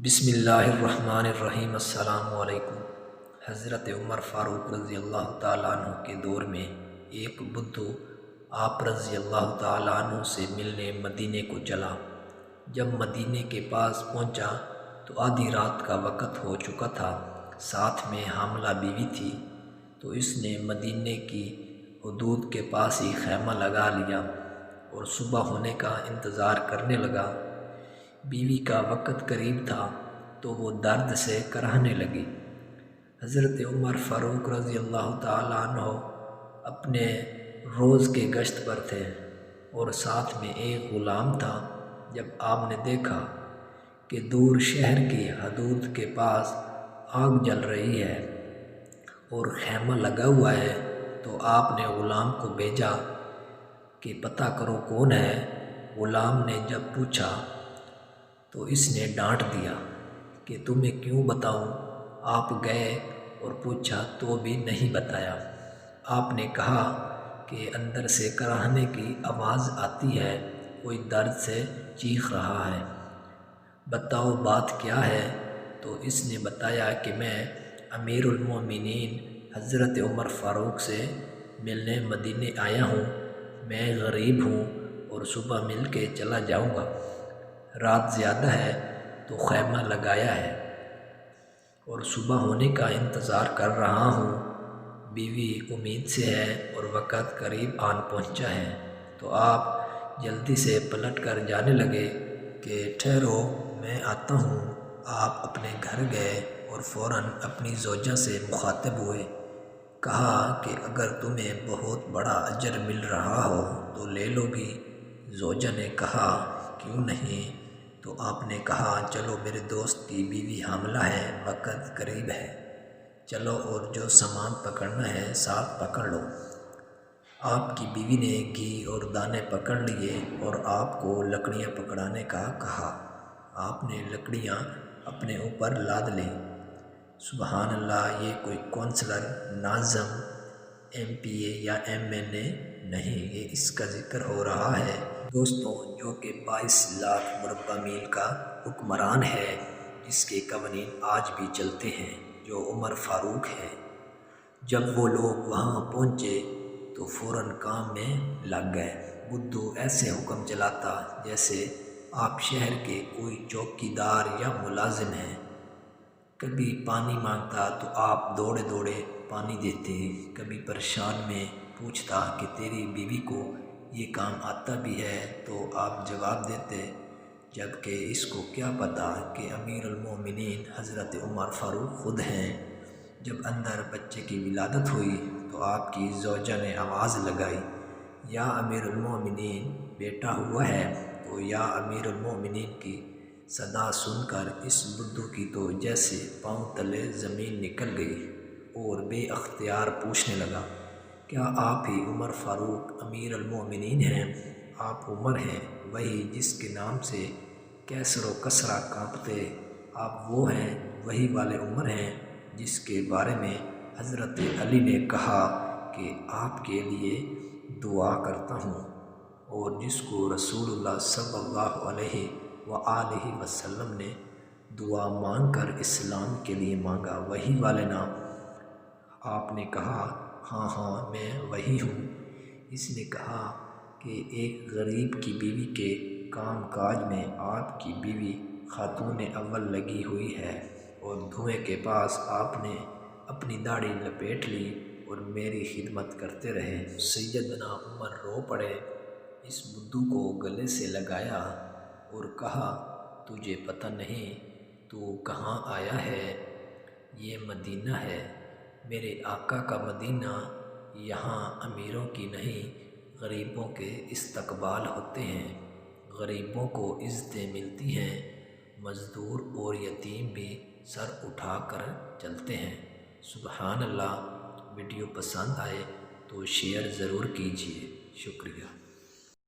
بسم اللہ الرحمن الرحیم۔ السلام علیکم۔ حضرت عمر فاروق رضی اللہ تعالیٰ عنہ کے دور میں ایک بدھو آپ رضی اللہ تعالیٰ عنہ سے ملنے مدینے کو چلا۔ جب مدینے کے پاس پہنچا تو آدھی رات کا وقت ہو چکا تھا، ساتھ میں حاملہ بیوی تھی، تو اس نے مدینے کی حدود کے پاس ہی خیمہ لگا لیا اور صبح ہونے کا انتظار کرنے لگا۔ بیوی کا وقت قریب تھا تو وہ درد سے کراہنے لگی۔ حضرت عمر فاروق رضی اللہ تعالیٰ عنہ اپنے روز کے گشت پر تھے اور ساتھ میں ایک غلام تھا۔ جب آپ نے دیکھا کہ دور شہر کی حدود کے پاس آگ جل رہی ہے اور خیمہ لگا ہوا ہے تو آپ نے غلام کو بھیجا کہ پتہ کرو کون ہے۔ غلام نے جب پوچھا تو اس نے ڈانٹ دیا کہ تمہیں کیوں بتاؤں۔ آپ گئے اور پوچھا تو بھی نہیں بتایا۔ آپ نے کہا کہ اندر سے کراہنے کی آواز آتی ہے، کوئی درد سے چیخ رہا ہے، بتاؤ بات کیا ہے۔ تو اس نے بتایا کہ میں امیر المومنین حضرت عمر فاروق سے ملنے مدینے آیا ہوں، میں غریب ہوں اور صبح مل کے چلا جاؤں گا، رات زیادہ ہے تو خیمہ لگایا ہے اور صبح ہونے کا انتظار کر رہا ہوں۔ بیوی امید سے ہے اور وقت قریب آن پہنچا ہے۔ تو آپ جلدی سے پلٹ کر جانے لگے کہ ٹھہرو میں آتا ہوں۔ آپ اپنے گھر گئے اور فوراً اپنی زوجہ سے مخاطب ہوئے، کہا کہ اگر تمہیں بہت بڑا اجر مل رہا ہو تو لے لو گی۔ زوجہ نے کہا کیوں نہیں؟ تو آپ نے کہا چلو میرے دوست کی بیوی حاملہ ہے، وقت قریب ہے، چلو اور جو سامان پکڑنا ہے ساتھ پکڑ لو۔ آپ کی بیوی نے گھی اور دانے پکڑ لیے اور آپ کو لکڑیاں پکڑانے کا کہا۔ آپ نے لکڑیاں اپنے اوپر لاد لیں۔ سبحان اللہ، یہ کوئی کونسلر، ناظم، MP یا MNA نہیں، یہ اس کا ذکر ہو رہا ہے دوستوں جو کہ 22 لاکھ مربع میل کا حکمران ہے، جس کے قوانین آج بھی چلتے ہیں، جو عمر فاروق ہے۔ جب وہ لوگ وہاں پہنچے تو فوراً کام میں لگ گئے۔ بدھو ایسے حکم چلاتا جیسے آپ شہر کے کوئی چوکیدار یا ملازم ہیں۔ کبھی پانی مانگتا تو آپ دوڑے دوڑے پانی دیتے، کبھی پریشان میں پوچھتا کہ تیری بیوی کو یہ کام آتا بھی ہے تو آپ جواب دیتے، جبکہ اس کو کیا پتہ کہ امیر المومنین حضرت عمر فاروق خود ہیں۔ جب اندر بچے کی ولادت ہوئی تو آپ کی زوجہ نے آواز لگائی، یا امیر المومنین بیٹا ہوا ہے؟ تو یا امیر المومنین کی صدا سن کر اس بدھو کی تو جیسے پاؤں تلے زمین نکل گئی اور بے اختیار پوچھنے لگا، کیا آپ ہی عمر فاروق امیر المومنین ہیں؟ آپ عمر ہیں، وہی جس کے نام سے کیسر و کسرا کانپتے، آپ وہ ہیں، وہی والے عمر ہیں جس کے بارے میں حضرت علی نے کہا کہ آپ کے لیے دعا کرتا ہوں، اور جس کو رسول اللہ صلی اللہ علیہ وآلہ وسلم نے دعا مانگ کر اسلام کے لیے مانگا، وہی والے نام۔ آپ نے کہا ہاں ہاں میں وہی ہوں۔ اس نے کہا کہ ایک غریب کی بیوی کے کام کاج میں آپ کی بیوی خاتون اول لگی ہوئی ہے، اور دھویں کے پاس آپ نے اپنی داڑھی لپیٹ لی اور میری خدمت کرتے رہے۔ سیدنا عمر رو پڑے، اس بدھو کو گلے سے لگایا اور کہا تجھے پتہ نہیں تو کہاں آیا ہے؟ یہ مدینہ ہے، میرے آقا کا مدینہ، یہاں امیروں کی نہیں غریبوں کے استقبال ہوتے ہیں، غریبوں کو عزتیں ملتی ہیں، مزدور اور یتیم بھی سر اٹھا کر چلتے ہیں۔ سبحان اللہ۔ ویڈیو پسند آئے تو شیئر ضرور کیجیے، شکریہ۔